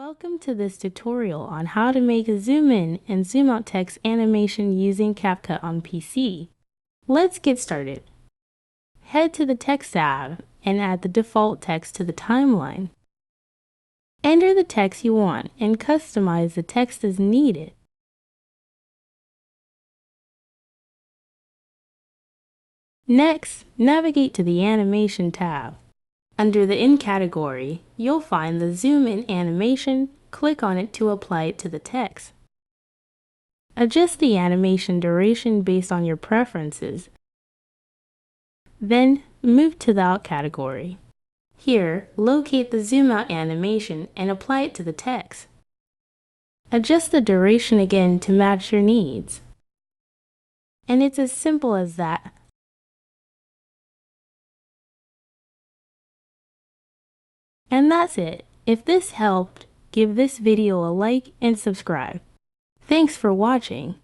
Welcome to this tutorial on how to make a zoom in and zoom out text animation using CapCut on PC. Let's get started. Head to the Text tab and add the default text to the timeline. Enter the text you want and customize the text as needed. Next, navigate to the Animation tab. Under the In category, you'll find the Zoom In animation. Click on it to apply it to the text. Adjust the animation duration based on your preferences. Then, move to the Out category. Here, locate the Zoom Out animation and apply it to the text. Adjust the duration again to match your needs. And it's as simple as that. And that's it. If this helped, give this video a like and subscribe. Thanks for watching.